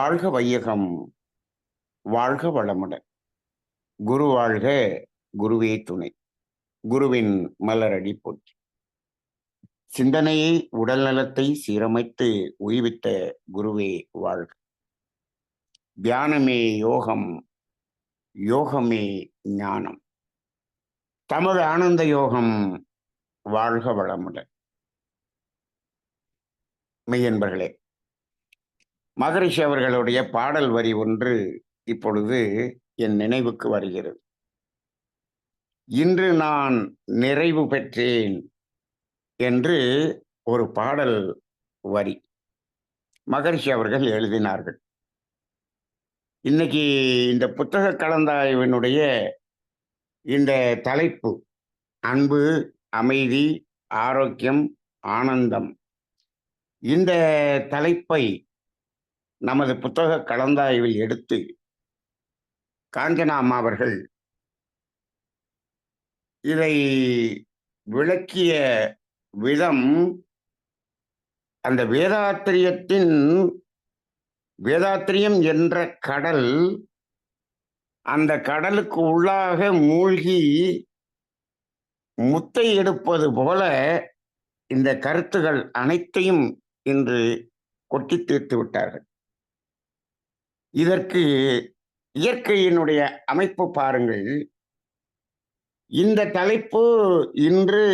வாழ்க வையகம், வாழ்க வளமுடன். குரு வாழ்க, குருவே துணை. குருவின் மலரடி போற்றி. சிந்தனையை, உடல் நலத்தை சீரமைத்து உய்வித்த குருவே வாழ்க. தியானமே யோகம், யோகமே ஞானம். தமிழ் ஆனந்த யோகம். வாழ்க வளமுடன். மெய்யன்பர்களே, மகரிஷி அவர்களுடைய பாடல் வரி ஒன்று இப்பொழுது என் நினைவுக்கு வருகிறது. இன்று நான் நிறைவு பெற்றேன் என்று ஒரு பாடல் வரி மகரிஷி அவர்கள் எழுதினார்கள். இன்னைக்கு இந்த புத்தக கலந்தாய்வினுடைய இந்த தலைப்பு அன்பு, அமைதி, ஆரோக்கியம், ஆனந்தம். இந்த தலைப்பை நமது புத்தக கலந்தாய்வில் எடுத்து காஞ்சனா அம்மா அவர்கள் இதை விளக்கிய விதம், அந்த வேதாத்திரியம் என்ற கடல், அந்த கடலுக்கு உள்ளாக மூழ்கி முத்தை எடுப்பது போல இந்த கருத்துகள் அனைத்தையும் இன்று கொட்டி தீர்த்து விட்டார்கள். இதற்கு இயற்கையினுடைய அமைப்பு பாருங்கள். இந்த தலைப்பு இன்று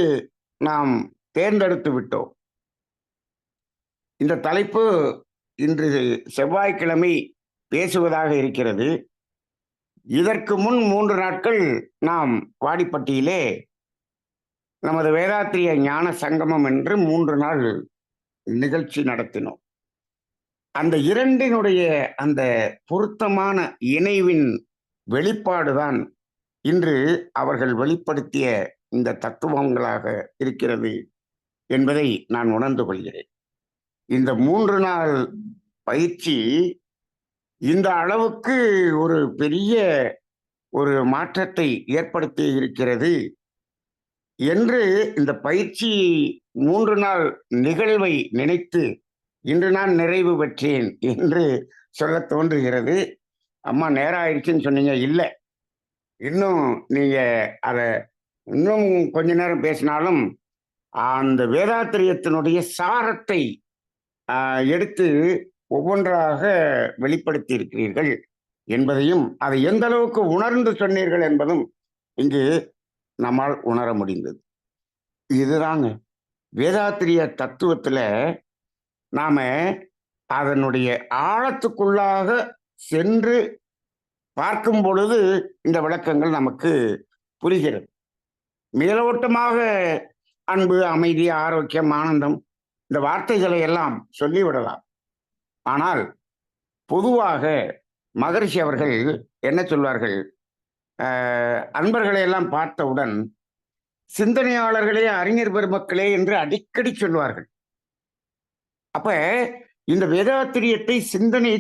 நாம் தேர்ந்தெடுத்து விட்டோம். இந்த தலைப்பு இன்று செவ்வாய்க்கிழமை பேசுவதாக இருக்கிறது. இதற்கு முன் 3 நாட்கள் நாம் வாடிப்பட்டியிலே நமது வேதாத்திரிய ஞான சங்கமம் என்று 3 நாள் நிகழ்ச்சி நடத்தினோம். அந்த இரண்டினுடைய அந்த பொருத்தமான இணைவின் வெளிப்பாடுதான் இன்று அவர்கள் வெளிப்படுத்திய இந்த தத்துவங்களாக இருக்கிறது என்பதை நான் உணர்ந்து கொள்கிறேன். இந்த 3 நாள் பயிற்சி இந்த அளவுக்கு ஒரு பெரிய ஒரு மாற்றத்தை ஏற்படுத்தி இருக்கிறது என்று இந்த பயிற்சி 3 நாள் நிகழ்வை நினைத்து இன்று நான் நிறைவு பெற்றேன் என்று சொல்ல தோன்றுகிறது. அம்மா நேரம் ஆயிடுச்சுன்னு சொன்னீங்க. இல்லை, இன்னும் நீங்க அதை இன்னும் கொஞ்ச நேரம் பேசினாலும் அந்த வேதாத்திரியத்தினுடைய சாரத்தை எடுத்து ஒவ்வொன்றாக வெளிப்படுத்தி இருக்கிறீர்கள் என்பதையும், அதை எந்த அளவுக்கு உணர்ந்து சொன்னீர்கள் என்பதும் இங்கு நம்மால் உணர முடிந்தது. இதுதாங்க வேதாத்திரிய தத்துவத்துல நாம அதனுடைய ஆழத்துக்குள்ளாக சென்று பார்க்கும் பொழுது இந்த விளக்கங்கள் நமக்கு புரிகிறது. மேலோட்டமாக அன்பு, அமைதி, ஆரோக்கியம், ஆனந்தம் இந்த வார்த்தைகளை எல்லாம் சொல்லிவிடலாம். ஆனால் பொதுவாக மகரிஷி அவர்கள் என்ன சொல்வார்கள்? அன்பர்களை எல்லாம் பார்த்தவுடன் சிந்தனையாளர்களே, அறிஞர் பெருமக்களே என்று அடிக்கடி சொல்வார்கள். அப்ப இந்த வேதாத்திரியத்தை சிந்தனை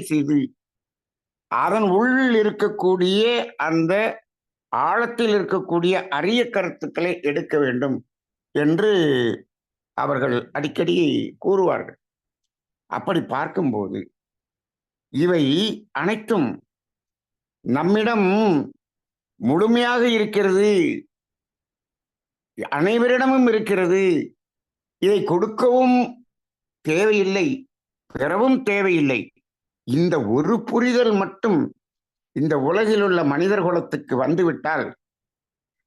செய்து அதன் உள் இருக்கக்கூடிய அந்த ஆழத்தில் இருக்கக்கூடிய அரிய கருத்துக்களை எடுக்க வேண்டும் என்று அவர்கள் அடிக்கடி கூறுவார்கள். அப்படி பார்க்கும்போது இவை அனைத்தும் நம்மிடம் முழுமையாக இருக்கிறது, அனைவரிடமும் இருக்கிறது. இதை கொடுக்கவும் தேவையில்லை, பெறவும் தேவையில்லை. இந்த ஒரு புரிதல் மட்டும் இந்த உலகில் உள்ள மனிதர் குலத்துக்கு வந்துவிட்டால்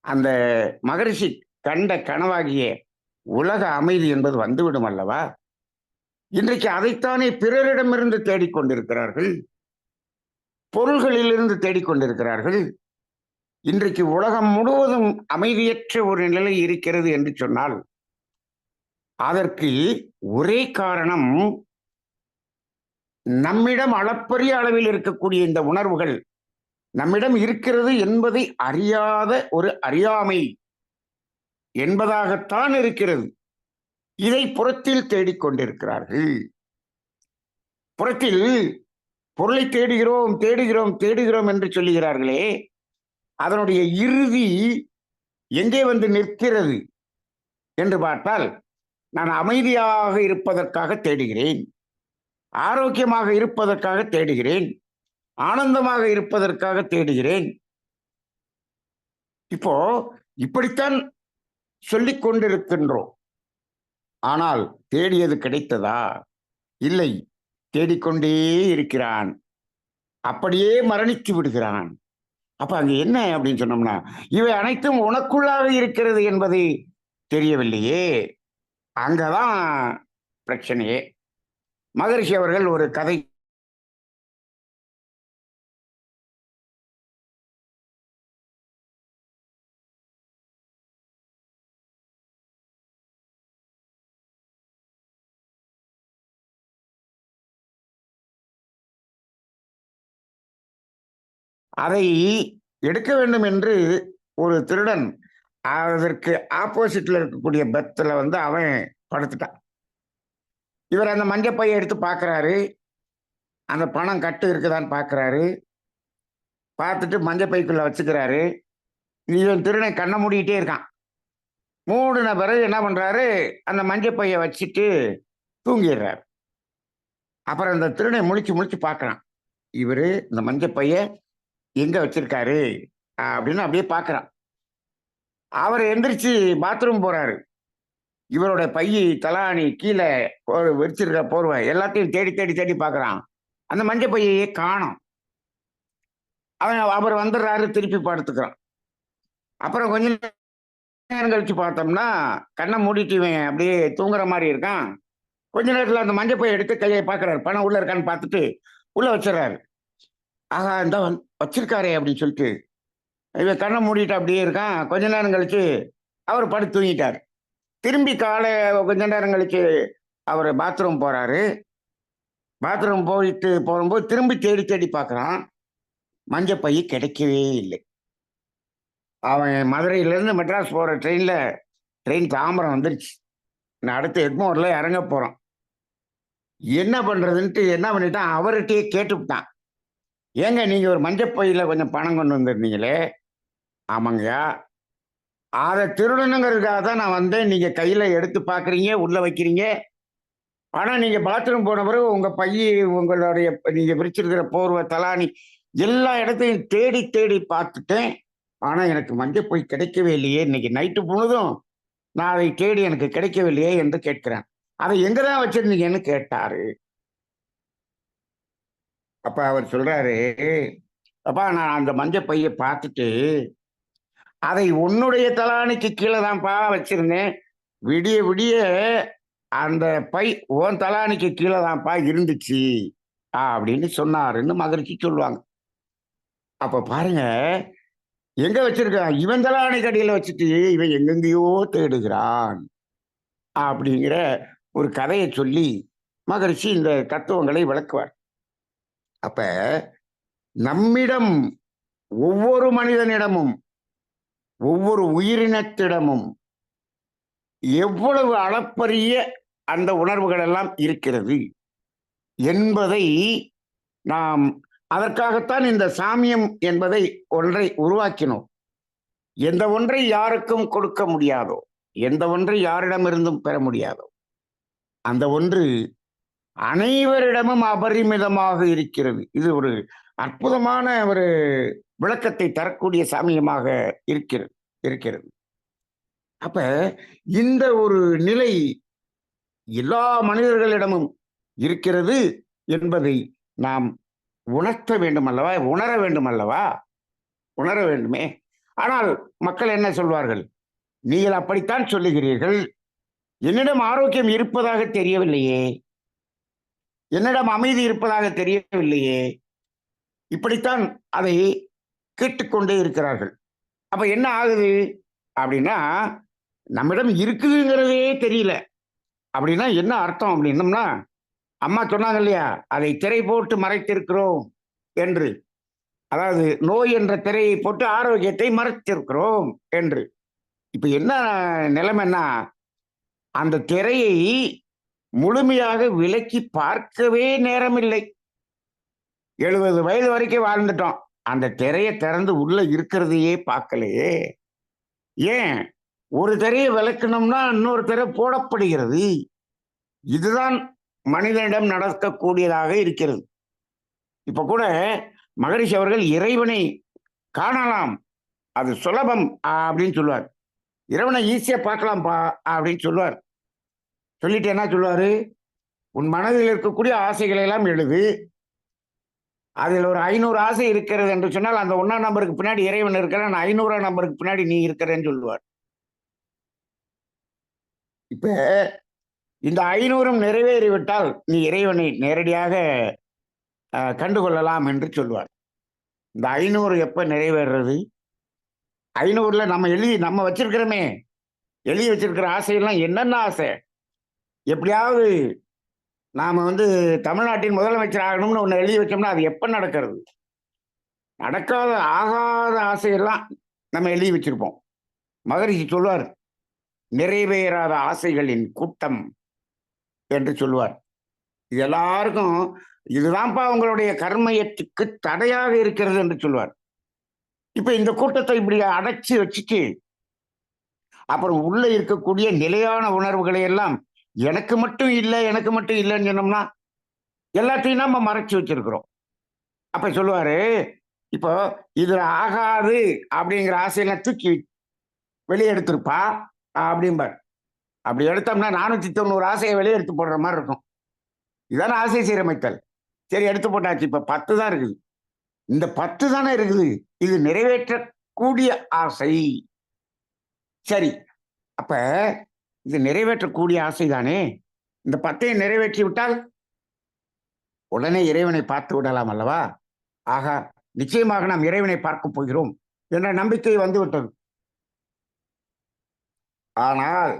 அந்த மகரிஷி கண்ட கனவாகிய உலக அமைதி என்பது வந்துவிடும் அல்லவா? இன்றைக்கு அதைத்தானே பிறரிடமிருந்து தேடிக்கொண்டிருக்கிறார்கள், பொருள்களிலிருந்து தேடிக்கொண்டிருக்கிறார்கள். இன்றைக்கு உலகம் முழுவதும் அமைதியற்ற ஒரு நிலை இருக்கிறது என்று சொன்னால் அதற்கு ஒரே காரணம், நம்மிடம் அளப்பரிய அளவில் இருக்கக்கூடிய இந்த உணர்வுகள் நம்மிடம் இருக்கிறது என்பதை அறியாத ஒரு அறியாமை என்பதாகத்தான் இருக்கிறது. இதை புறத்தில் தேடிக்கொண்டிருக்கிறார்கள். புறத்தில் பொருளை தேடுகிறோம் என்று சொல்லுகிறார்களே, அதனுடைய இறுதி எங்கே வந்து நிற்கிறது என்று பார்த்தால், நான் அமைதியாக இருப்பதற்காக தேடுகிறேன், ஆரோக்கியமாக இருப்பதற்காக தேடுகிறேன், ஆனந்தமாக இருப்பதற்காக தேடுகிறேன். இப்போ இப்படித்தான் சொல்லிக் கொண்டிருக்கின்றோம். ஆனால் தேடியது கிடைத்ததா? இல்லை. தேடிக்கொண்டே இருக்கிறான். அப்படியே மரணித்து விடுகிறான். அப்ப அங்க என்ன அப்படின்னு சொன்னோம்னா, இவை அனைத்தும் உனக்குள்ளாக இருக்கிறது என்பது தெரியவில்லையே. அங்கதான் பிரச்சனையே. மகரிஷி அவர்கள் ஒரு கதை அதை எடுக்க வேண்டும் என்று ஒரு திருடன் அதற்கு ஆப்போசிட்ல இருக்கக்கூடிய பெத்துல அவன் படுத்துட்டான். இவர் அந்த மஞ்சப்பையை எடுத்து பார்க்கிறாரு. அந்த பணம் கட்டு இருக்குதான்னு பார்க்கிறாரு. பார்த்துட்டு மஞ்சப்பைக்குள்ள வச்சுக்கிறாரு. இவன் திருடன் கண்ண மூடிக்கிட்டே இருக்கான். மூடின பிறகு என்ன பண்றாரு, அந்த மஞ்சப்பையை வச்சுட்டு தூங்கிடுறாரு. அப்புறம் இந்த திருடனை முழிச்சு முழிச்சு பார்க்கறான். இவரு இந்த மஞ்சப்பைய எங்க வச்சிருக்காரு அப்படின்னு அப்படியே பார்க்கறான். அவர் எந்திரிச்சு பாத்ரூம் போறாரு. இவரோட பையி, தலாணி, கீழே விரிச்சிருக்க போர்வை எல்லாத்தையும் தேடி தேடி தேடி பார்க்கறான். அந்த மஞ்ச பையையே காணோம். அவர் வந்துடுறாரு, திருப்பி படுத்துக்கிறான். அப்புறம் கொஞ்ச நேரம் கழிச்சு பார்த்தோம்னா, கண்ணை மூடிட்டு இவன் அப்படியே தூங்குற மாதிரி இருக்கான். கொஞ்ச நேரத்துல அந்த மஞ்சள் பையை எடுத்து கையை பார்க்கறாரு. பணம் உள்ள இருக்கான்னு பார்த்துட்டு உள்ள வச்சிடறாரு. ஆகா, இந்த வச்சிருக்காரே அப்படின்னு சொல்லிட்டு இவன் கண்ணை மூடிட்டு அப்படியே இருக்கான். கொஞ்ச நேரம் கழிச்சு அவர் படுத்து தூங்கிட்டார். திரும்பி காலை கொஞ்ச நேரம் கழிச்சு அவர் பாத்ரூம் போறாரு. பாத்ரூம் போயிட்டு போகும்போது திரும்பி தேடி தேடி பார்க்கறான். மஞ்சள் பை கிடைக்கவே இல்லை. அவன் மதுரையிலேருந்து மெட்ராஸ் போற ட்ரெயின் தாம்பரம் வந்துருச்சு. நான் அடுத்து எக்மோர்ல இறங்க போறோம். என்ன பண்றதுன்ட்டு என்ன பண்ணிட்டான், அவர்கிட்டயே கேட்டுவிட்டான். ஏங்க, நீங்க ஒரு மஞ்சப்பையில கொஞ்சம் பணம் கொண்டு வந்திருந்தீங்களே? ஆமாங்கய்யா. அதை திருடணுங்கிறதுக்காக தான் நான் வந்தேன். நீங்க கையில எடுத்து பாக்குறீங்க, உள்ள வைக்கிறீங்க. ஆனா நீங்க பாத்ரூம் போன பிறகு உங்க பையி, உங்களுடைய நீங்க விரிச்சிருக்கிற போர்வை, தலாணி எல்லா இடத்தையும் தேடி தேடி பார்த்துட்டேன். ஆனா எனக்கு மஞ்சப்பை கிடைக்கவே இல்லையே. இன்னைக்கு நைட்டு பொழுதும் நான் அதை தேடி எனக்கு கிடைக்கவில்லையே என்று கேட்கிறேன். அதை எங்கதான் வச்சிருந்தீங்கன்னு கேட்டாரு. அப்ப அவர் சொல்றாரு, அப்பா நான் அந்த மஞ்சப்பையை பார்த்துட்டு அதை உன்னுடைய தலாணிக்கு கீழே தான்ப்பா வச்சிருந்தேன். விடிய விடிய அந்த பை உன் தலாணிக்கு கீழே தான்ப்பா இருந்துச்சு அப்படின்னு சொன்னாருன்னு மகரிஷி சொல்லுவாங்க. அப்ப பாருங்க, எங்க வச்சிருக்கான், இவன் தலாணி கடியில வச்சுட்டு இவன் எங்கெங்கேயோ தேடுகிறான் அப்படிங்கிற ஒரு கதையை சொல்லி மகரிஷி இந்த தத்துவங்களை விளக்குவார். அப்ப நம்மிடம், ஒவ்வொரு மனிதனிடமும், ஒவ்வொரு உயிரினத்திடமும் எவ்வளவு அளப்பரிய அந்த உணர்வுகள் எல்லாம் இருக்கிறது என்பதை நாம், அதற்காகத்தான் இந்த சாமியம் என்பதை ஒன்றை உருவாக்கினோம். எந்த ஒன்றை யாருக்கும் கொடுக்க முடியாதோ, எந்த ஒன்றை யாரிடமிருந்தும் பெற முடியாதோ, அந்த ஒன்று அனைவரிடமும் அபரிமிதமாக இருக்கிறது. இது ஒரு அற்புதமான ஒரு விளக்கத்தை தரக்கூடிய சாமியமாக இருக்கிறது. அப்ப இந்த ஒரு நிலை எல்லா மனிதர்களிடமும் இருக்கிறது என்பதை நாம் உணர்த்த வேண்டும் அல்லவா, உணர வேண்டும் அல்லவா, உணர வேண்டுமே. ஆனால் மக்கள் என்ன சொல்வார்கள், நீங்கள் அப்படித்தான் சொல்லுகிறீர்கள், என்னிடம் ஆரோக்கியம் இருப்பதாக தெரியவில்லையே, என்னிடம் அமைதி இருப்பதாக தெரியவில்லையே, இப்படித்தான் அதை கேட்டுக்கொண்டே இருக்கிறார்கள். அப்ப என்ன ஆகுது அப்படின்னா, நம்மிடம் இருக்குதுங்கிறதே தெரியல. அப்படின்னா என்ன அர்த்தம் அப்படின்னம்னா, அம்மா சொன்னாங்க இல்லையா, அதை திரை போட்டு மறைத்திருக்கிறோம் என்று. அதாவது நோய் என்ற திரையை போட்டு ஆரோக்கியத்தை மறைத்திருக்கிறோம் என்று. இப்ப என்ன நிலைமைன்னா, அந்த திரையை முழுமையாக விலக்கி பார்க்கவே நேரமில்லை. 70 வயது வரைக்கும் வாழ்ந்துட்டோம், அந்த திரையை திறந்து உள்ள இருக்கிறதையே பார்க்கலையே. ஏன், ஒரு திரையை விளக்கணும்னா இன்னொரு திரை போடப்படுகிறது. இதுதான் மனிதனிடம் நடக்கக்கூடியதாக இருக்கிறது. இப்ப கூட மகரிஷி அவர்கள் இறைவனை காணலாம், அது சுலபம் அப்படின்னு சொல்லுவார். இறைவனை ஈஸியா பார்க்கலாம்ப்பா அப்படின்னு சொல்லுவார். சொல்லிட்டு என்ன சொல்லுவாரு, உன் மனதில் இருக்கக்கூடிய ஆசைகளை எல்லாம் எழுது, அதில் ஒரு 500 ஆசை இருக்கிறது என்று சொன்னால் அந்த 1ஆம் நம்பருக்கு பின்னாடி இறைவன் இருக்கிறான், 500ஆம் நம்பருக்கு பின்னாடி நீ இருக்கிறேன்னு சொல்லுவார். இப்ப இந்த 500ம் நிறைவேறிவிட்டால் நீ இறைவனை நேரடியாக கண்டுகொள்ளலாம் என்று சொல்லுவார். இந்த 500 எப்ப நிறைவேறது? 500ல நம்ம வச்சிருக்கிறோமே, எழுதி வச்சிருக்கிற ஆசையெல்லாம் என்னென்ன ஆசை? எப்படியாவது நாம தமிழ்நாட்டின் முதலமைச்சர் ஆகணும்னு ஒண்ணு எழுதி வச்சோம்னா அது எப்ப நடக்கிறது? நடக்காத ஆகாத ஆசையெல்லாம் நம்ம எழுதி வச்சிருப்போம். மகரிஷி சொல்லுவார், நிறைவேறாத ஆசைகளின் கூட்டம் என்று சொல்லுவார். இது எல்லாருக்கும் இதுதான்ப்பா உங்களுடைய கர்மயத்துக்கு தடையாக இருக்கிறது என்று சொல்லுவார். இப்ப இந்த கூட்டத்தை இப்படி அடைச்சி வச்சுட்டு அப்புறம் உள்ள இருக்கக்கூடிய நிலையான உணர்வுகளை எல்லாம் எனக்கு மட்டும் இல்லை எனக்கு மட்டும் இல்லைன்னு சொன்னோம்னா எல்லாத்தையும் நம்ம மறைச்சு வச்சிருக்கிறோம். அப்ப சொல்லுவாரு, இப்போ இதுல ஆகாது அப்படிங்கிற ஆசையெல்லாம் தூக்கி வெளியே எடுத்திருப்பா அப்படிம்பார். அப்படி எடுத்தோம்னா 490 ஆசையை வெளியே எடுத்து போடுற மாதிரி இருக்கும். இதான ஆசை சீரமைத்தல். சரி, எடுத்து போட்டாச்சு, இப்ப 10 தான் இருக்குது. இந்த 10 தானே இருக்குது, இது நிறைவேற்றக்கூடிய ஆசை. சரி, அப்ப இது நிறைவேற்றக்கூடிய ஆசை தானே, இந்த 10ஐ நிறைவேற்றி விட்டால் உடனே இறைவனை பார்த்து விடலாம் அல்லவா? ஆகா, நிச்சயமாக நாம் இறைவனை பார்க்க போகிறோம் என்ற நம்பிக்கை வந்து விட்டது. ஆனால்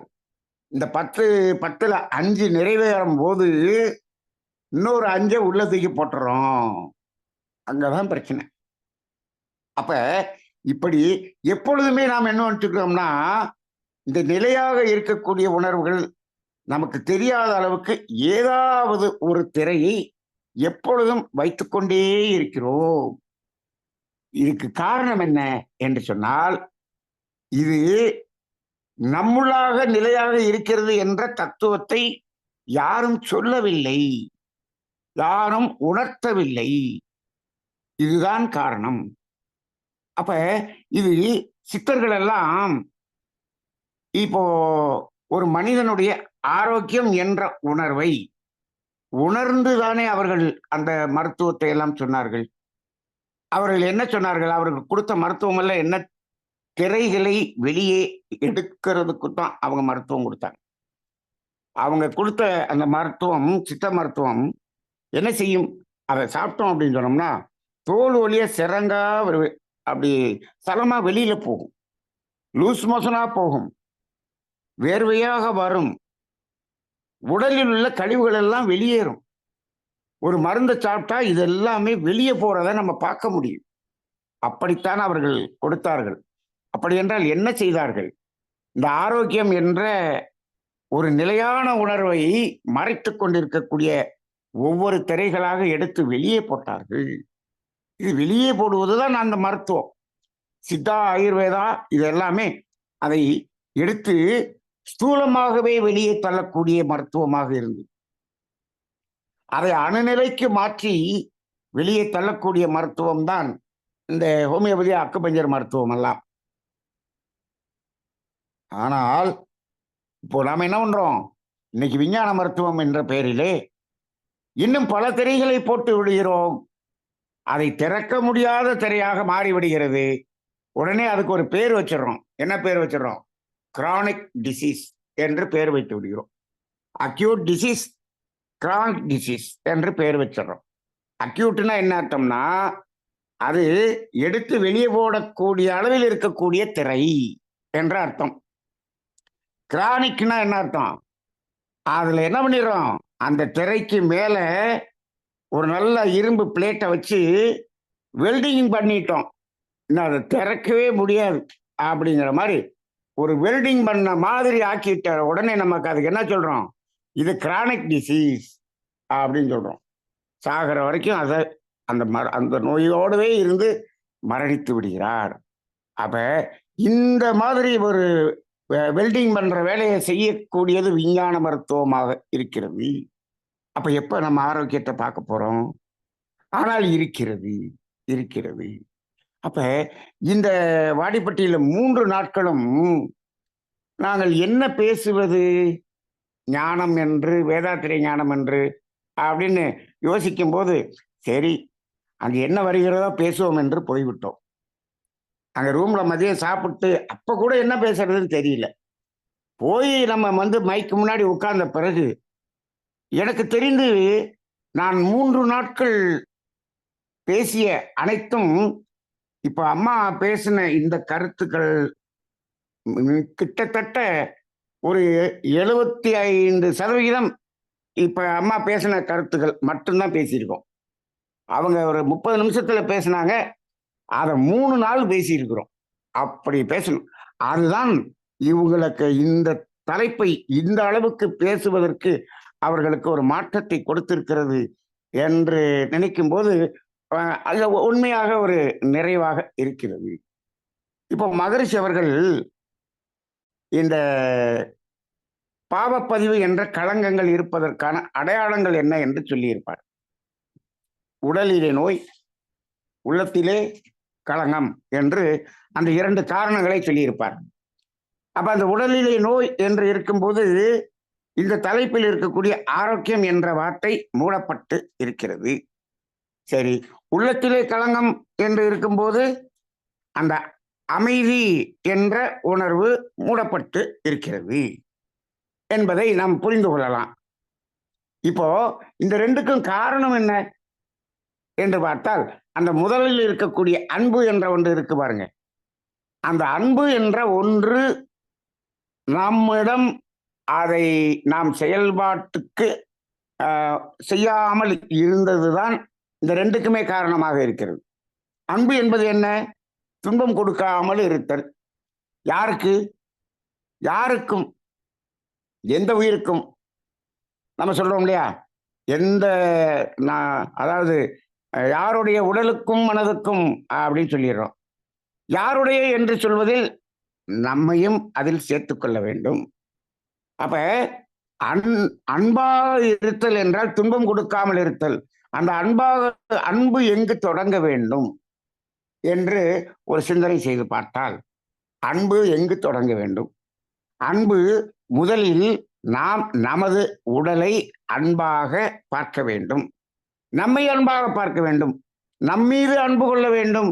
இந்த 10ல 5 நிறைவேறும் போது இன்னொரு 5 உள்ள தூக்கி போட்டுறோம். அங்கதான் பிரச்சனை. அப்ப இப்படி எப்பொழுதுமே நாம் என்ன நினைச்சுக்கிறோம்னா, இந்த நிலையாக இருக்கக்கூடிய உணர்வுகள் நமக்கு தெரியாத அளவுக்கு ஏதாவது ஒரு திரையை எப்பொழுதும் வைத்துக்கொண்டே இருக்கிறோம். இதுக்கு காரணம் என்ன என்று சொன்னால், இது நம்முள்ளாக நிலையாக இருக்கிறது என்ற தத்துவத்தை யாரும் சொல்லவில்லை, யாரும் உணர்த்தவில்லை. இதுதான் காரணம். அப்ப இது சித்தர்கள் எல்லாம் இப்போ ஒரு மனிதனுடைய ஆரோக்கியம் என்ற உணர்வை உணர்ந்துதானே அவர்கள் அந்த மருத்துவத்தை எல்லாம் சொன்னார்கள். அவர்கள் என்ன சொன்னார்கள்? அவர்கள் கொடுத்த மருத்துவம் எல்லாம் என்ன? திரைகளை வெளியே எடுக்கிறதுக்கு தான் அவங்க மருத்துவம் கொடுத்தாங்க. அவங்க கொடுத்த அந்த மருத்துவம், சித்த மருத்துவம் என்ன செய்யும்? அதை சாப்பிட்டோம் அப்படின்னு சொன்னோம்னா தோல் வழியா சிறங்கா அப்படி சலமா வெளியில போகும், லூஸ் மோஷனா போகும், வேர்வையாக வரும், உடலில் உள்ள கழிவுகள் எல்லாம் வெளியேறும். ஒரு மருந்தை சாப்பிட்டா இது எல்லாமே வெளியே போறதை நம்ம பார்க்க முடியும். அப்படித்தான் அவர்கள் கொடுத்தார்கள். அப்படி என்றால் என்ன செய்தார்கள்? இந்த ஆரோக்கியம் என்ற ஒரு நிலையான உணர்வை மறைத்து கொண்டிருக்கக்கூடிய ஒவ்வொரு திரைகளாக எடுத்து வெளியே போட்டார்கள். இது வெளியே போடுவதுதான் அந்த மருத்துவம். சித்தா, ஆயுர்வேதா இது எல்லாமே அதை எடுத்து ஸ்தூலமாகவே வெளியே தள்ளக்கூடிய மருத்துவமாக இருந்தது. அதை அணுநிலைக்கு மாற்றி வெளியே தள்ளக்கூடிய மருத்துவம் தான் இந்த ஹோமியோபதி, அக்குபஞ்சர் மருத்துவம் எல்லாம். ஆனால் இப்போ நாம என்ன பண்றோம்? இன்னைக்கு விஞ்ஞான மருத்துவம் என்ற பெயரிலே இன்னும் பல திரைகளை போட்டு விடுகிறோம். அதை திறக்க முடியாத திரையாக மாறிவிடுகிறது. உடனே அதுக்கு ஒரு பேர் வச்சிடறோம். என்ன பேர் வச்சிடறோம்? கிரானிக் டிசீஸ் என்று பேர் வைத்து விடுகிறோம். அக்யூட் டிசீஸ், கிரானிக் டிசீஸ் என்று பேர் வச்சிடறோம். அக்யூட்னா என்ன அர்த்தம்னா, அது எடுத்து வெளியே போடக்கூடிய அளவில் இருக்கக்கூடிய திரை என்ற அர்த்தம். கிரானிக்னா என்ன அர்த்தம்? அதுல என்ன பண்ணிடுறோம்? அந்த திரைக்கு மேல ஒரு நல்ல இரும்பு பிளேட்டை வச்சு வெல்டிங் பண்ணிட்டோம், இன்னும் அதை திறக்கவே முடியாது அப்படிங்கிற மாதிரி ஒரு வெல்டிங் பண்ண மாதிரி ஆக்கிட்ட உடனே நமக்கு அதுக்கு என்ன சொல்றோம்? இது கிரானிக் டிசீஸ் அப்படின்னு சொல்றோம். சாகிற வரைக்கும் அதை அந்த நோயோடவே இருந்து மரணித்து விடுகிறார். அப்ப இந்த மாதிரி ஒரு வெல்டிங் பண்ற வேலையை செய்யக்கூடியது விஞ்ஞான மருத்துவமாக இருக்கிறது. அப்ப எப்ப நம்ம ஆரோக்கியத்தை பார்க்க போறோம்? ஆனால் இருக்கிறது, இருக்கிறது. அப்ப இந்த வாடிப்பட்டியில 3 நாட்களும் நாங்கள் என்ன பேசுவது? ஞானம் என்று, வேதாத்திரிய ஞானம் என்று அப்படின்னு யோசிக்கும்போது, சரி அங்க என்ன வருகிறதோ பேசுவோம் என்று போய்விட்டோம். அங்க ரூம்ல மதியம் சாப்பிட்டு, அப்ப கூட என்ன பேசுறதுன்னு தெரியல. போய் நம்ம மைக்கு முன்னாடி உட்கார்ந்த பிறகு, எனக்கு தெரிந்து நான் 3 நாட்கள் பேசிய அனைத்தும், இப்ப அம்மா பேசின இந்த கருத்துக்கள் கிட்டத்தட்ட ஒரு 75% இப்ப அம்மா பேசின கருத்துக்கள் மட்டும்தான் பேசியிருக்கோம். அவங்க ஒரு 30 நிமிஷத்துல பேசினாங்க. அத 3 நாள் பேசியிருக்கிறோம். அப்படி பேசணும். அதுதான் இவங்களுக்கு இந்த தலைப்பை இந்த அளவுக்கு பேசுவதற்கு அவர்களுக்கு ஒரு மாற்றத்தை கொடுத்திருக்கிறது என்று நினைக்கும்போது, அது உண்மையாக ஒரு நிறைவாக இருக்கிறது. இப்போ மகரிஷி அவர்கள் இந்த பாவப்பதிவு என்ற களங்கங்கள் இருப்பதற்கான அடையாளங்கள் என்ன என்று சொல்லியிருப்பார். உடலிலே நோய், உள்ளத்திலே களங்கம் என்று அந்த 2 காரணங்களை சொல்லியிருப்பார். அப்ப அந்த உடலிலே நோய் என்று இருக்கும்போது, இந்த தலைப்பில் இருக்கக்கூடிய ஆரோக்கியம் என்ற வார்த்தை மூடப்பட்டு இருக்கிறது. சரி, உள்ளத்திலே களங்கம் என்று இருக்கும்போது, அந்த அமைதி என்ற உணர்வு மூடப்பட்டு இருக்கிறது என்பதை நாம் புரிந்து கொள்ளலாம். இப்போ இந்த 2க்கும் காரணம் என்ன என்று பார்த்தால், அந்த முதலில் இருக்கக்கூடிய அன்பு என்ற ஒன்று இருக்கு பாருங்க. அந்த அன்பு என்ற ஒன்று நம்மிடம் அதை நாம் செயல்பாட்டுக்கு செய்யாமல் இருந்ததுதான் இந்த 2க்குமே காரணமாக இருக்கிறது. அன்பு என்பது என்ன? துன்பம் கொடுக்காமல் இருத்தல். யாருக்கு? யாருக்கும், எந்த உயிருக்கும். நம்ம சொல்றோம் இல்லையா? எந்த அதாவது யாருடைய உடலுக்கும் மனதுக்கும் அப்படின்னு சொல்லிடுறோம். யாருடைய என்று சொல்வதில் நம்மையும் அதில் சேர்த்துக் கொள்ள வேண்டும். அப்ப அன்பாக இருத்தல் என்றால் துன்பம் கொடுக்காமல் இருத்தல். அந்த அன்பு எங்கு தொடங்க வேண்டும் என்று ஒரு சிந்தனை செய்து பார்த்தால், அன்பு எங்கு தொடங்க வேண்டும்? அன்பு முதலில் நாம் நமது உடலை அன்பாக பார்க்க வேண்டும். நம்மை அன்பாக பார்க்க வேண்டும். நம்மீது அன்பு கொள்ள வேண்டும்.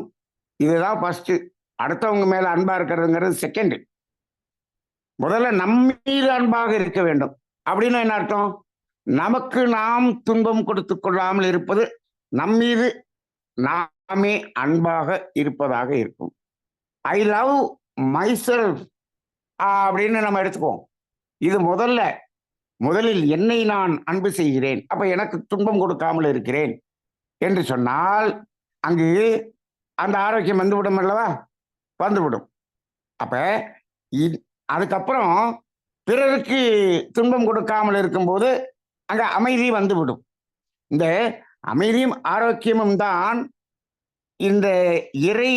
இதுதான் ஃபர்ஸ்ட். அடுத்தவங்க மேல அன்பா இருக்கிறதுங்கிறது செகண்ட். முதல்ல நம்மீது அன்பாக இருக்க வேண்டும். அப்படின்னு என்ன அர்த்தம்? நமக்கு நாம் துன்பம் கொடுத்துக் கொள்ளாமல் இருப்பது நம்மீது நாமே அன்பாக இருப்பதாக இருக்கும். ஐ லவ் மைசெல்ஃப் அப்படின்னு நம்ம எடுத்துக்குவோம். இது முதலில் என்னை நான் அன்பு செய்கிறேன். அப்ப எனக்கு துன்பம் கொடுக்காமல் இருக்கிறேன் என்று சொன்னால், அங்கு அந்த ஆரோக்கியம் வந்துவிடும் அல்லவா? வந்துவிடும். அப்ப அதுக்கப்புறம் பிறருக்கு துன்பம் கொடுக்காமல் இருக்கும்போது அங்க அமைதி வந்துவிடும். இந்த அமைதியும் ஆரோக்கியமும் தான் இந்த இறை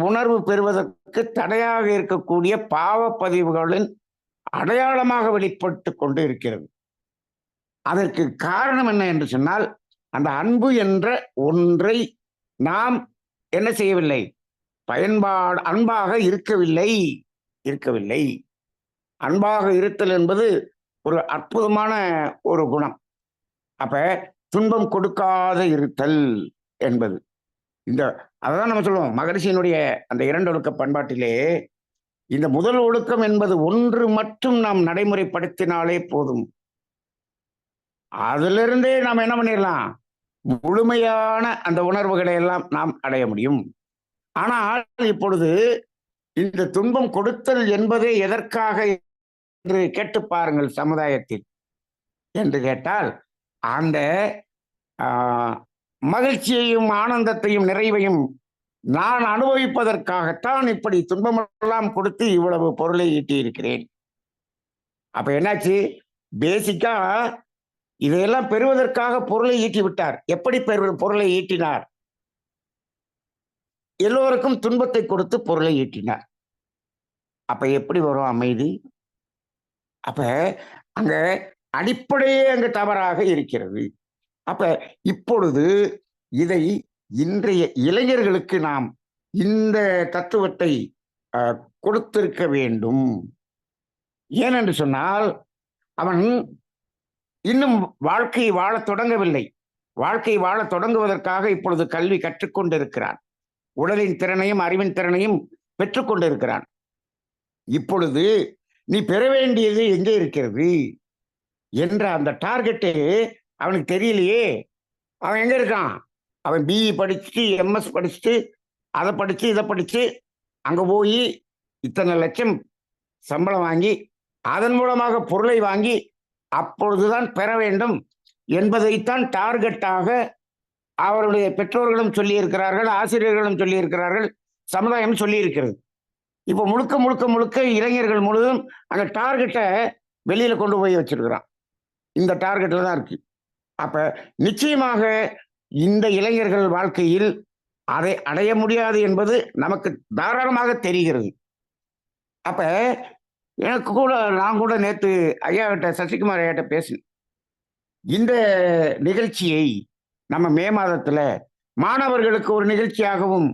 உணர்வு பெறுவதற்கு தடையாக இருக்கக்கூடிய பாவ பதிவுகளின் அடையாளமாக வெளிப்பட்டு கொண்டு இருக்கிறது. அதற்கு காரணம் என்ன என்று சொன்னால், அந்த அன்பு என்ற ஒன்றை நாம் என்ன செய்யவில்லை? அன்பாக இருக்கவில்லை. அன்பாக இருத்தல் என்பது ஒரு அற்புதமான ஒரு குணம். அப்ப துன்பம் கொடுக்காத இருத்தல் என்பது அதான் நம்ம சொல்லுவோம். மகரிஷியினுடைய அந்த 2 ஒழுக்க பண்பாட்டிலே இந்த முதல் ஒழுக்கம் என்பது ஒன்று மட்டும் நாம் நடைமுறைப்படுத்தினாலே போதும். அதிலிருந்தே நாம் என்ன பண்ணிடலாம்? முழுமையான அந்த உணர்வுகளை எல்லாம் நாம் அடைய முடியும். ஆனால் இப்பொழுது இந்த துன்பம் கொடுத்தல் என்பதே எதற்காக என்று கேட்டு பாருங்கள் சமுதாயத்தில் என்று கேட்டால், அந்த மகிழ்ச்சியையும் ஆனந்தத்தையும் நிறைவையும் நான் அனுபவிப்பதற்காகத்தான் இப்படி துன்பமெல்லாம் கொடுத்து இவ்வளவு பொருளை ஈட்டி இருக்கிறேன். அப்ப என்னாச்சு? பேசிக்கா இதையெல்லாம் பெறுவதற்காக பொருளை ஈட்டி விட்டார். எப்படி பொருளை ஈட்டினார்? எல்லோருக்கும் துன்பத்தை கொடுத்து பொருளை ஈட்டினார். அப்ப எப்படி வரும் அமைதி? அப்ப அங்க அடிப்படையே அங்கு தவறாக இருக்கிறது. அப்ப இப்பொழுது இதை இன்றைய இளைஞர்களுக்கு நாம் இந்த தத்துவத்தை கொடுத்திருக்க வேண்டும். ஏனென்று சொன்னால் அவன் இன்னும் வாழ்க்கையை வாழத் தொடங்கவில்லை. வாழ்க்கை வாழ தொடங்குவதற்காக இப்பொழுது கல்வி கற்றுக்கொண்டிருக்கிறான். உடலின் திறனையும் அறிவின் திறனையும் பெற்றுக்கொண்டிருக்கிறான். இப்பொழுது நீ பெற வேண்டியது எங்கே இருக்கிறது என்ற அந்த டார்கெட்டே அவனுக்கு தெரியலையே. அவன் எங்க இருக்கான்? அவன் பிஇ படிச்சுட்டு எம்எஸ் படிச்சுட்டு அதை படிச்சு இதை படிச்சு அங்க போய் இத்தனை லட்சம் சம்பளம் வாங்கி அதன் மூலமாக பொருளை வாங்கி அப்பொழுதுதான் பெற வேண்டும் என்பதைத்தான் டார்கெட்டாக அவருடைய பெற்றோர்களும் சொல்லியிருக்கிறார்கள், ஆசிரியர்களும் சொல்லியிருக்கிறார்கள், சமுதாயம் சொல்லியிருக்கிறது. இப்போ முழுக்க முழுக்க முழுக்க இளைஞர்கள் முழுவதும் அந்த டார்கெட்டை வெளியில கொண்டு போய் வச்சிருக்கிறான். இந்த டார்கெட்ல தான் இருக்கு. அப்ப நிச்சயமாக இந்த இளைஞர்கள் வாழ்க்கையில் அதை அடைய முடியாது என்பது நமக்கு தாராளமாக தெரிகிறது. அப்ப எனக்கு கூட நான் கூட நேற்று ஐயாவிட்ட சசிகுமார் ஐயாட்ட பேசினேன். இந்த நிகழ்ச்சியை நம்ம மே மாதத்துல மாணவர்களுக்கு ஒரு நிகழ்ச்சியாகவும்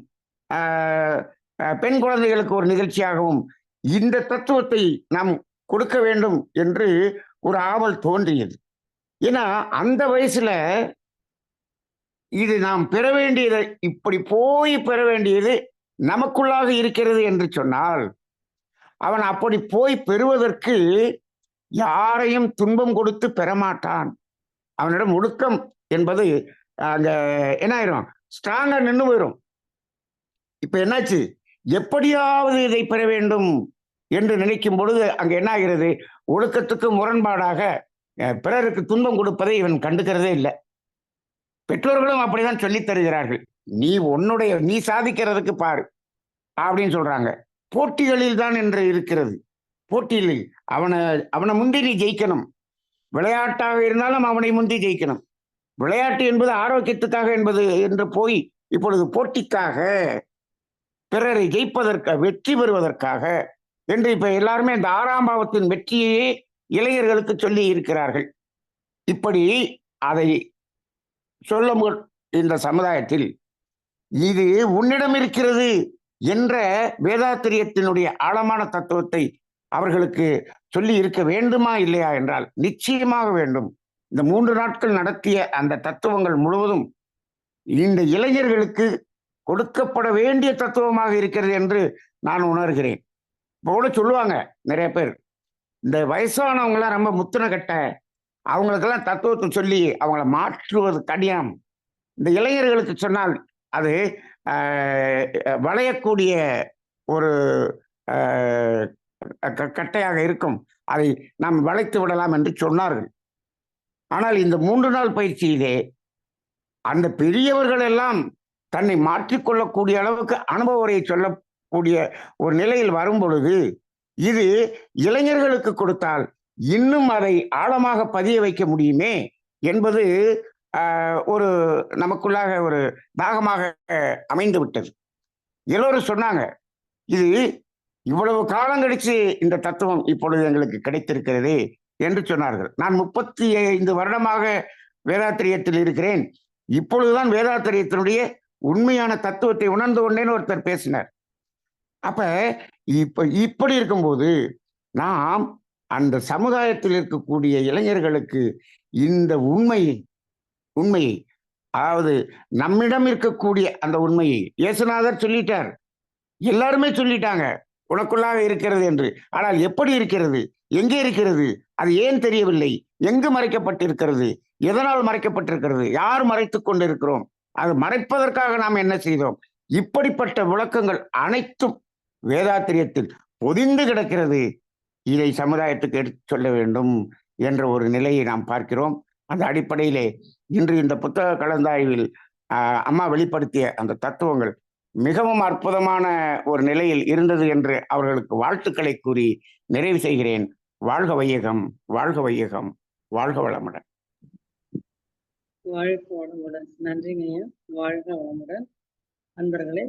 பெண் குழந்தைகளுக்கு ஒரு நிகழ்ச்சியாகவும் இந்த தத்துவத்தை நாம் கொடுக்க வேண்டும் என்று ஒரு ஆவல் தோன்றியது. ஏன்னா அந்த வயசுல இது நாம் பெற வேண்டியது, இப்படி போய் பெற வேண்டியது நமக்குள்ளாக இருக்கிறது என்று சொன்னால் அவன் அப்படி போய் பெறுவதற்கு யாரையும் துன்பம் கொடுத்து பெறமாட்டான். அவனிடம் ஒழுக்கம் என்பது அங்க என்ன ஆயிரும், ஸ்ட்ராங்கா நின்று போயிடும். இப்ப என்னாச்சு, எப்படியாவது இதை பெற வேண்டும் என்று நினைக்கும் பொழுது அங்க என்ன ஆகிறது, ஒழுக்கத்துக்கு முரண்பாடாக பிறருக்கு துன்பம் கொடுப்பதை இவன் கண்டுக்கிறதே இல்லை. பெற்றோர்களும் அப்படிதான் சொல்லித் தருகிறார்கள். நீ சாதிக்கிறதுக்கு பாரு அப்படின்னு சொல்றாங்க. போட்டிகளில் தான் என்று இருக்கிறது. போட்டியில் அவனை முந்தி நீ ஜெயிக்கணும். விளையாட்டாக இருந்தாலும் அவனை முந்தி ஜெயிக்கணும். விளையாட்டு என்பது ஆரோக்கியத்துக்காக என்பது என்று போய் இப்பொழுது போட்டிக்காக, பிறரை ஜெயிப்பதற்காக, வெற்றி பெறுவதற்காக என்று இப்ப எல்லாருமே இந்த 6ஆம் பாவத்தின் வெற்றியே இளைஞர்களுக்கு சொல்லி இருக்கிறார்கள். இப்படி அதை சொல்லும் இந்த சமுதாயத்தில் இது உன்னிடம் இருக்கிறது என்ற வேதாத்திரியத்தினுடைய ஆழமான தத்துவத்தை அவர்களுக்கு சொல்லி இருக்க வேண்டுமா இல்லையா என்றால் நிச்சயமாக வேண்டும். இந்த 3 நாட்கள் நடத்திய அந்த தத்துவங்கள் முழுவதும் இந்த இளைஞர்களுக்கு கொடுக்கப்பட வேண்டிய தத்துவமாக இருக்கிறது என்று நான் உணர்கிறேன். இப்போ கூட சொல்லுவாங்க நிறைய பேர், இந்த வயசானவங்க எல்லாம் ரொம்ப முத்துன கட்ட, அவங்களுக்கெல்லாம் தத்துவத்தை சொல்லி அவங்கள மாற்றுவது கடினம். இந்த இளைஞர்களுக்கு சொன்னால் அது வளையக்கூடிய ஒரு கட்டையாக இருக்கும், அதை நாம் வளைத்து விடலாம் என்று சொன்னார்கள். ஆனால் இந்த 3 நாள் பயிற்சியிலே அந்த பெரியவர்கள் எல்லாம் தன்னை மாற்றிக்கொள்ளக்கூடிய அளவுக்கு அனுபவ உரையை சொல்லக்கூடிய ஒரு நிலையில் வரும் பொழுது இது இளைஞர்களுக்கு கொடுத்தால் இன்னும் அதை ஆழமாக பதிய வைக்க முடியுமே என்பது ஒரு நமக்குள்ளாக ஒரு தாகமாக அமைந்து விட்டது. எல்லோரும் சொன்னாங்க, இது இவ்வளவு காலம் கழிச்சு இந்த தத்துவம் இப்பொழுது எங்களுக்கு கிடைத்திருக்கிறது என்று சொன்னார்கள். நான் 35 வருடமாக வேதாத்திரியத்தில் இருக்கிறேன். இப்பொழுதுதான் வேதாத்திரியத்தினுடைய உண்மையான தத்துவத்தை உணர்ந்து கொண்டேன்னு ஒருத்தர் பேசினார். அப்ப இப்படி இருக்கும்போது நாம் அந்த சமுதாயத்தில் இருக்கக்கூடிய இளைஞர்களுக்கு இந்த உண்மையை அதாவது நம்மிடம் இருக்கக்கூடிய அந்த உண்மையை இயேசுநாதர் சொல்லிட்டார், எல்லாருமே சொல்லிட்டாங்க உனக்குள்ளாக இருக்கிறது என்று. ஆனால் எப்படி இருக்கிறது, எங்கே இருக்கிறது, அது ஏன் தெரியவில்லை, எங்கு மறைக்கப்பட்டிருக்கிறது, எதனால் மறைக்கப்பட்டிருக்கிறது, யார் மறைத்துக் கொண்டிருக்கிறோம், அது மறைப்பதற்காக நாம் என்ன செய்தோம், இப்படிப்பட்ட விளக்கங்கள் அனைத்தும் வேதாத்திரியத்தில் பொதிந்து கிடக்கிறது. இதை சமுதாயத்துக்கு எடுத்து சொல்ல வேண்டும் என்ற ஒரு நிலையை நாம் பார்க்கிறோம். அந்த அடிப்படையிலே இன்று இந்த புத்தக கலந்தாய்வில் அம்மா வெளிப்படுத்திய அந்த தத்துவங்கள் மிகவும் அற்புதமான ஒரு நிலையில் இருந்தது என்று அவர்களுக்கு வாழ்த்துக்களை கூறி நிறைவு செய்கிறேன். வாழ்க வையகம், வாழ்க வையகம், வாழ்க வளமுடன். வாழ்க வளமுடன். நன்றிங்க. வாழ்க வளமுடன். அன்பர்களே,